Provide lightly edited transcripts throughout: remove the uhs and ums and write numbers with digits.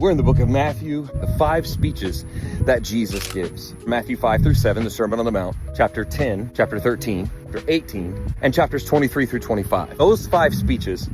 We're in the book of Matthew, the 5 speeches that Jesus gives. Matthew 5 through 7, the Sermon on the Mount, chapter 10, chapter 13, chapter 18, and chapters 23 through 25. Those 5 speeches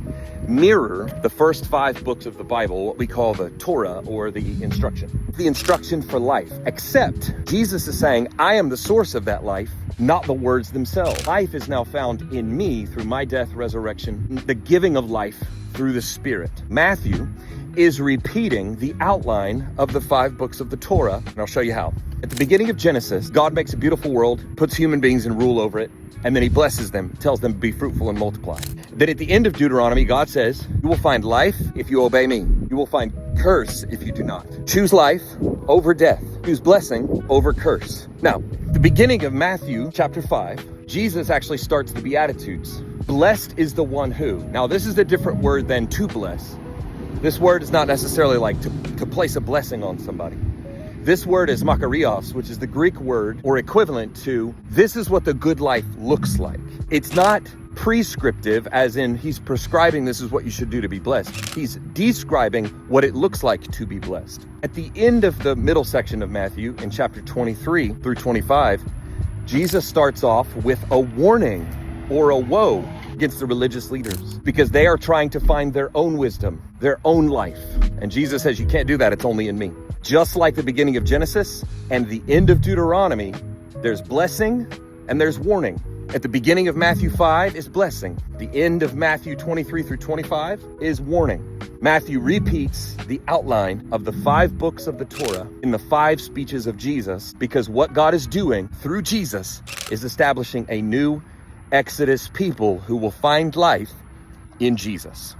mirror the first 5 books of the Bible, what we call the Torah, or the instruction for life. Except Jesus is saying, I am the source of that life, not the words themselves. Life is now found in me through my death, resurrection, the giving of life through the Spirit. Matthew is repeating the outline of the 5 books of the Torah, and I'll show you how. At the beginning of Genesis, God makes a beautiful world, puts human beings in rule over it, and then he blesses them, tells them to be fruitful and multiply. Then at the end of Deuteronomy, God says, you will find life if you obey me. You will find curse if you do not. Choose life over death. Choose blessing over curse. Now, the beginning of Matthew chapter 5, Jesus actually starts the Beatitudes. Blessed is the one who. Now, this is a different word than to bless. This word is not necessarily like to place a blessing on somebody. This word is makarios, which is the Greek word or equivalent to this is what the good life looks like. It's not prescriptive, as in he's prescribing this is what you should do to be blessed. He's describing what it looks like to be blessed. At the end of the middle section of Matthew, in chapter 23 through 25, Jesus starts off with a warning or a woe against the religious leaders because they are trying to find their own wisdom, their own life. And Jesus says, you can't do that. It's only in me. Just like the beginning of Genesis and the end of Deuteronomy, there's blessing and there's warning. At the beginning of Matthew 5 is blessing. The end of Matthew 23 through 25 is warning. Matthew repeats the outline of the 5 books of the Torah in the 5 speeches of Jesus because what God is doing through Jesus is establishing a new Exodus people who will find life in Jesus.